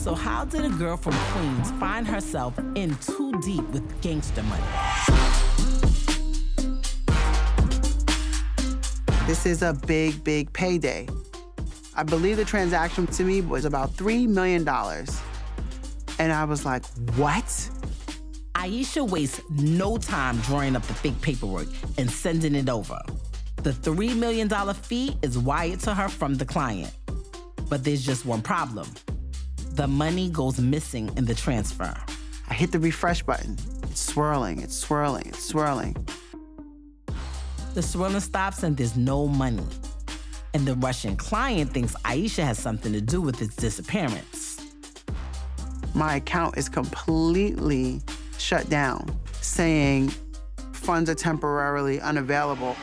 So how did a girl from Queens find herself in too deep with gangster money? This is a big, big payday. I believe the transaction to me was about $3 million. And I was like, what? Aisha wastes no time drawing up the fake paperwork and sending it over. The $3 million fee is wired to her from the client. But there's just one problem. The money goes missing in the transfer. I hit the refresh button. It's swirling, it's swirling, it's swirling. The swirling stops and there's no money. And the Russian client thinks Aisha has something to do with its disappearance. My account is completely shut down, saying funds are temporarily unavailable.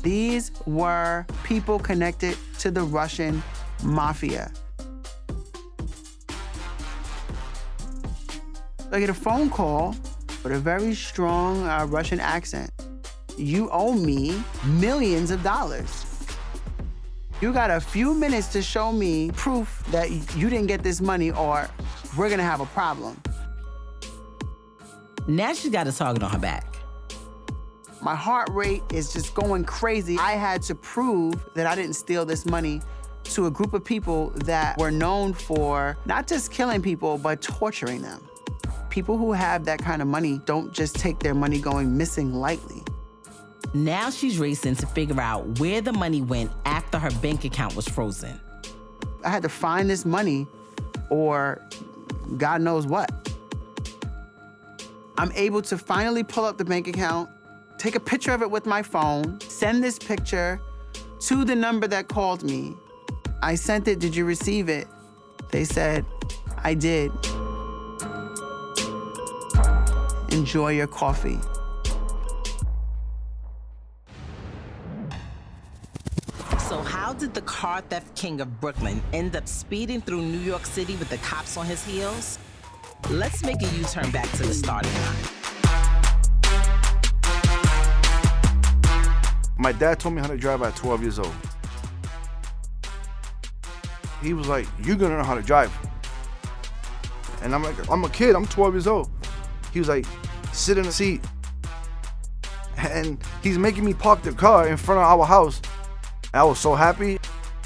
These were people connected to the Russian mafia. I get a phone call with a very strong Russian accent. You owe me millions of dollars. You got a few minutes to show me proof that you didn't get this money or we're gonna have a problem. Now she's got a target on her back. My heart rate is just going crazy. I had to prove that I didn't steal this money to a group of people that were known for not just killing people, but torturing them. People who have that kind of money don't just take their money going missing lightly. Now she's racing to figure out where the money went after her bank account was frozen. I had to find this money or God knows what. I'm able to finally pull up the bank account, take a picture of it with my phone, send this picture to the number that called me. I sent it, did you receive it? They said, I did. Enjoy your coffee. So how did the car theft king of Brooklyn end up speeding through New York City with the cops on his heels? Let's make a U-turn back to the starting line. My dad told me how to drive at 12 years old. He was like, you're gonna know how to drive. And I'm like, I'm a kid, I'm 12 years old. He was like, sit in the seat. And he's making me park the car in front of our house. And I was so happy.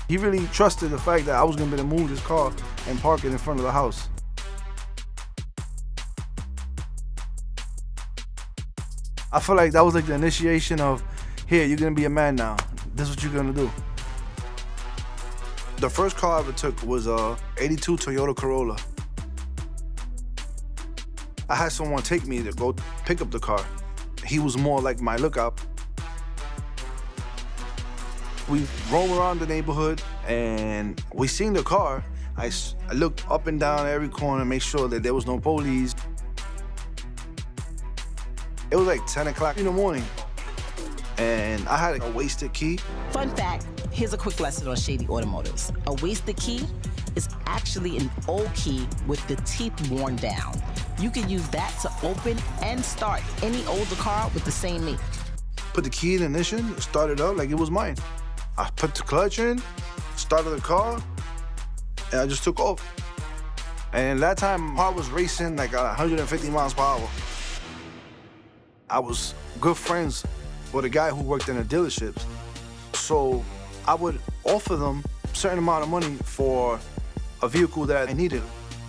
He really trusted the fact that I was gonna be able to move this car and park it in front of the house. I feel like that was like the initiation of, here, you're gonna be a man now. This is what you're gonna do. The first car I ever took was a '82 Toyota Corolla. I had someone take me to go pick up the car. He was more like my lookout. We roam around the neighborhood and we seen the car. I looked up and down every corner, make sure that there was no police. It was like 10 o'clock in the morning and I had a wasted key. Fun fact, here's a quick lesson on shady automotives. A wasted key is actually an old key with the teeth worn down. You can use that to open and start any older car with the same make. Put the key in the ignition, started up like it was mine. I put the clutch in, started the car, and I just took off. And that time, my car was racing like 150 miles per hour. I was good friends with a guy who worked in the dealerships. So I would offer them a certain amount of money for a vehicle that I needed.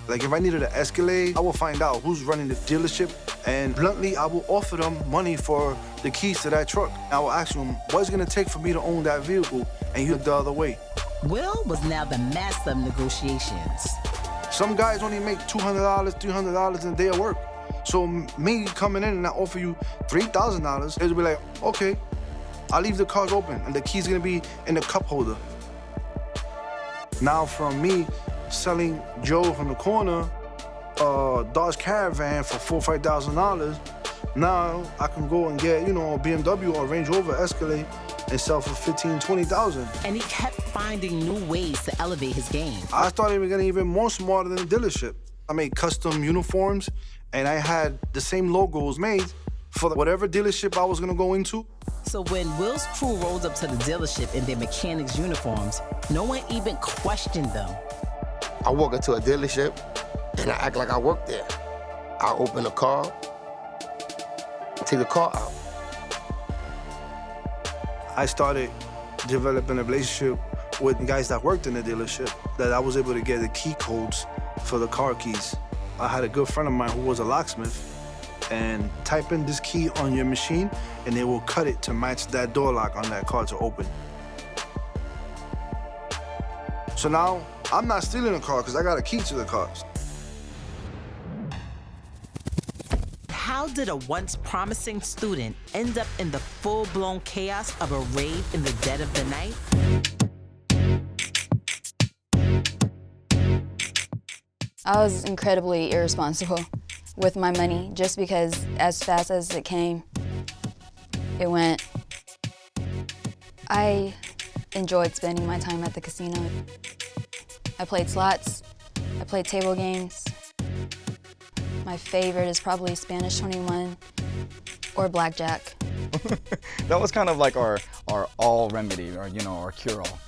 Like if I needed an Escalade, I would find out who's running the dealership, and bluntly, I will offer them money for the keys to that truck. I will ask them, what's it gonna take for me to own that vehicle? And you look the other way. Will was now the master of negotiations. Some guys only make $200, $300 in a day of work. So me coming in and I offer you $3,000, it'll be like, okay, I'll leave the cars open and the key's gonna be in the cup holder. Now from me selling Joe from the corner Dodge Caravan for $4,000 or $5,000, now I can go and get, a BMW or a Range Rover Escalade and sell for $15,000, $20,000. And he kept finding new ways to elevate his game. I started getting even more smarter than the dealership. I made custom uniforms and I had the same logos made for whatever dealership I was gonna go into. So when Will's crew rolled up to the dealership in their mechanics' uniforms, no one even questioned them. I walk into a dealership and I act like I work there. I open the car, take the car out. I started developing a relationship with guys that worked in the dealership, that I was able to get the key codes for the car keys. I had a good friend of mine who was a locksmith, and type in this key on your machine and it will cut it to match that door lock on that car to open. So now, I'm not stealing a car because I got a key to the cars. How did a once promising student end up in the full-blown chaos of a raid in the dead of the night? I was incredibly irresponsible with my money just because as fast as it came, it went. I enjoyed spending my time at the casino. I played slots, I played table games. My favorite is probably Spanish 21 or blackjack. That was kind of like our all remedy, or our cure-all.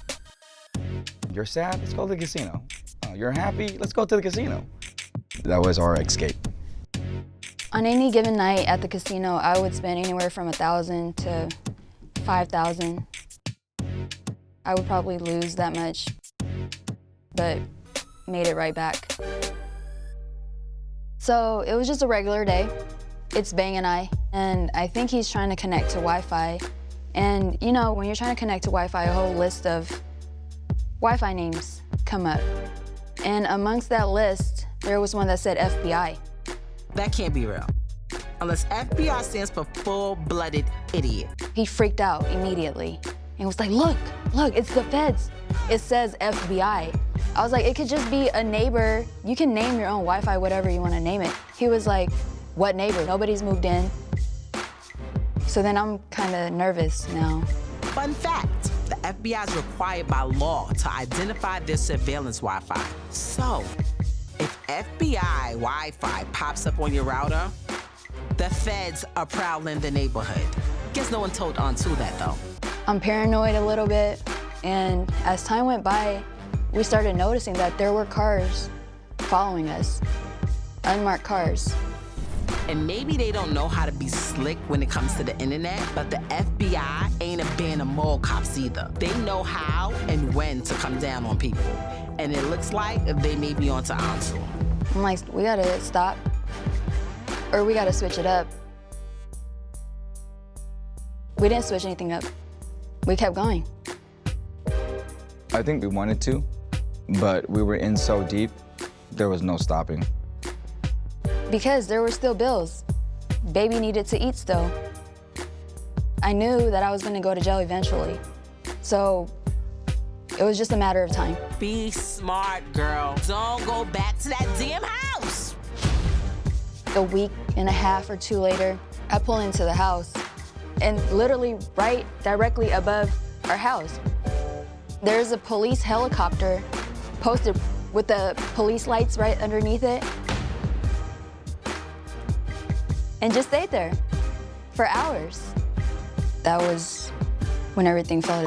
You're sad? Let's go to the casino. You're happy? Let's go to the casino. That was our escape. On any given night at the casino, I would spend anywhere from $1,000 to $5,000. I would probably lose that much, but made it right back. So it was just a regular day. It's Bang and I think he's trying to connect to Wi-Fi. And when you're trying to connect to Wi-Fi, a whole list of Wi-Fi names come up. And amongst that list, there was one that said FBI. That can't be real. Unless FBI stands for full-blooded idiot. He freaked out immediately and was like, look, it's the feds. It says FBI. I was like, it could just be a neighbor. You can name your own Wi-Fi, whatever you want to name it. He was like, what neighbor? Nobody's moved in. So then I'm kind of nervous now. Fun fact, the FBI is required by law to identify their surveillance Wi-Fi. So, if FBI Wi-Fi pops up on your router, the feds are prowling the neighborhood. Guess no one told Aunt Thu that, though. I'm paranoid a little bit, and as time went by, we started noticing that there were cars following us, unmarked cars. And maybe they don't know how to be slick when it comes to the internet, but the FBI ain't a band of mall cops either. They know how and when to come down on people. And it looks like they may be onto Aunt Thu. I'm like, we gotta stop, or we gotta switch it up. We didn't switch anything up. We kept going. I think we wanted to, but we were in so deep, there was no stopping. Because there were still bills. Baby needed to eat still. I knew that I was gonna go to jail eventually. So it was just a matter of time. Be smart, girl. Don't go back to that damn house. A week and a half or two later, I pull into the house, and literally right directly above our house, there's a police helicopter posted with the police lights right underneath it, and just stayed there for hours. That was when everything fell.